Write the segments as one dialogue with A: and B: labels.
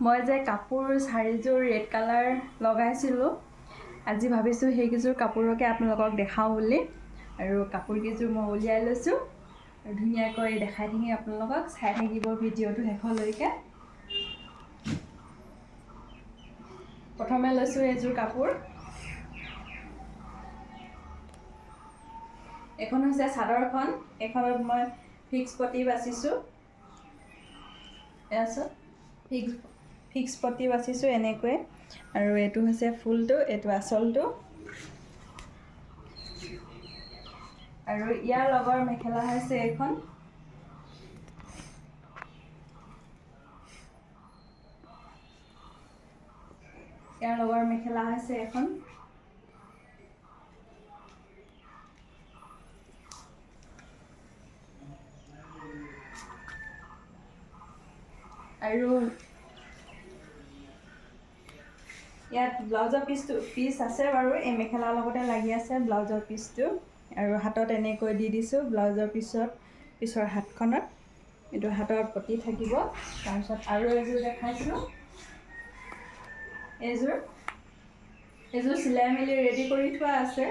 A: মই যে কাপোৰ চাৰিযোৰ ৰেড কালাৰ লগাইছিলোঁ, আজি ভাবিছোঁ সেইকেইযোৰ কাপোৰকে আপোনালোকক দেখাওঁ বুলি। আৰু কাপোৰকেইযোৰ মই উলিয়াই লৈছোঁ আৰু ধুনীয়াকৈ দেখাই থাকি আপোনালোকক চাই থাকিব ভিডিঅ'টো শেষলৈকে। প্ৰথমে লৈছোঁ এইযোৰ কাপোৰ। এখন হৈছে চাদৰখন। এইখনত মই ফিক্স পটি বাচিছোঁ। ফিক্স পটি বাচিছোঁ এনেকৈ। আৰু এইটো হৈছে ফুলটো, এইটো আঁচলটো। আৰু ইয়াৰ লগৰ মেখেলা হৈছে এইখন। ইয়াৰ লগৰ মেখেলা হৈছে এখন। আৰু ইয়াত ব্লাউজৰ পিচ আছে বাৰু, এই মেখেলাৰ লগতে লাগি আছে ব্লাউজৰ পিচটো। আৰু হাতত এনেকৈ দি দিছোঁ ব্লাউজৰ পিছৰ হাতখনত। এইটো হাতৰ পটি থাকিব। তাৰপিছত আৰু এযোৰ দেখাইছোঁ। এইযোৰ চিলাই মেলি ৰেডি কৰি থোৱা আছে।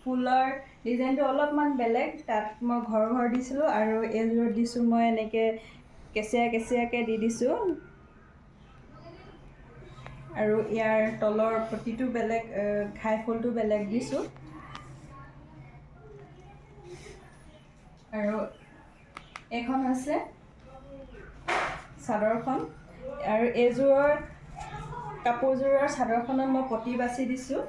A: ফুলৰ ডিজাইনটো অলপমান বেলেগ, তাত মই ঘৰ দিছিলোঁ। আৰু এইযোৰত দিছোঁ মই এনেকৈ কেঁচিয়াকৈ দি দিছোঁ। আৰু ইয়াৰ তলৰ পটিটো বেলেগ, ঘাই ফুলটো বেলেগ দিছোঁ। আৰু এইখন হৈছে চাদৰখন। আৰু এইযোৰৰ কাপোৰযোৰৰ চাদৰখনত মই পটি বাছি দিছোঁ।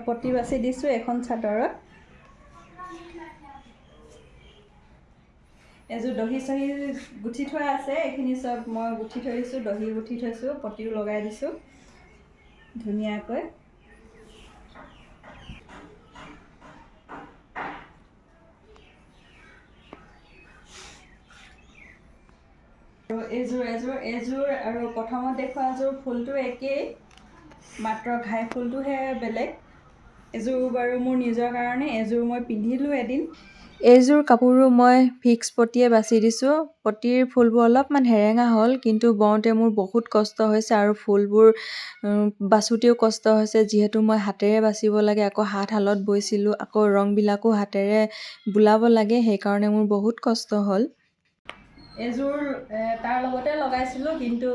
A: পটি বাছি দিছোঁ এখন চাদৰত। এযোৰ দহি চহি গুঠি থোৱা আছে, এইখিনি চব মই গুঠি থৈ দিছোঁ, দহি গুঠি থৈছোঁ, পটিও লগাই দিছোঁ ধুনীয়াকৈ। আৰু এইযোৰ আৰু প্ৰথমত দেখুৱাযোৰ ফুলটো একেই, মাত্ৰ ঘাই ফুলটোহে বেলেগ। এযোৰ বাৰু মোৰ নিজৰ কাৰণে, এযোৰ মই পিন্ধিলোঁ এদিন। এইযোৰ কাপোৰো মই ফিক্স পটিয়ে বাছি দিছোঁ। পটিৰ ফুলবোৰ অলপমান হেৰেঙা হ'ল, কিন্তু বওঁতে মোৰ বহুত কষ্ট হৈছে আৰু ফুলবোৰ বাছোঁতেও কষ্ট হৈছে, যিহেতু মই হাতেৰে বাচিব লাগে। আকৌ শালত বৈছিলোঁ, আকৌ ৰংবিলাকো হাতেৰে বোলাব লাগে, সেইকাৰণে মোৰ বহুত কষ্ট হ'ল। এইযোৰ তাৰ লগতে লগাইছিলোঁ, কিন্তু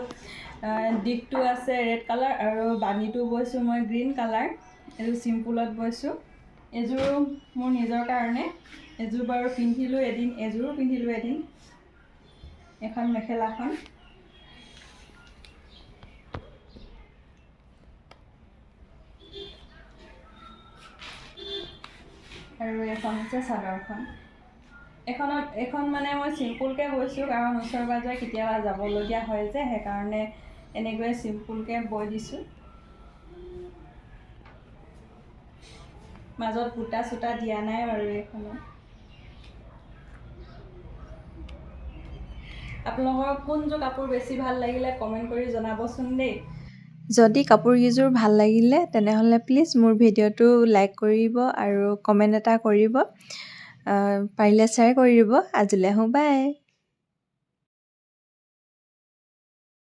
A: দিগটো আছে ৰেড কালাৰ আৰু বানীটো বৈছোঁ মই গ্ৰীণ কালাৰ। এইযোৰ চিম্পুলত বৈছোঁ। এইযোৰো মোৰ নিজৰ কাৰণে। এযোৰ বাৰু পিন্ধিলোঁ এদিন, এযোৰো পিন্ধিলোঁ এদিন। এখন মেখেলাখন। আৰু এখন হৈছে চাদৰখন। এখন মানে মই চিম্পুলকৈ বৈছোঁ, কাৰণ ওচৰে পাঁজৰে কেতিয়াবা যাবলগীয়া হয় যে, সেইকাৰণে এনেকৈ চিম্পুলকৈ বৈ দিছোঁ। মাজত বুটা চুটা দিয়া নাই বাৰু এইখনত। আপোনালোকৰ কোনযোৰ কাপোৰ বেছি ভাল লাগিলে কমেণ্ট কৰি জনাবচোন দেই। যদি কাপোৰকেইযোৰ ভাল লাগিলে তেনেহ'লে প্লিজ মোৰ ভিডিঅ'টো লাইক কৰিব আৰু কমেণ্ট এটা কৰিব। পাৰিলে শ্বেয়াৰ কৰি দিব। আজিলৈ আহোঁ, বাই।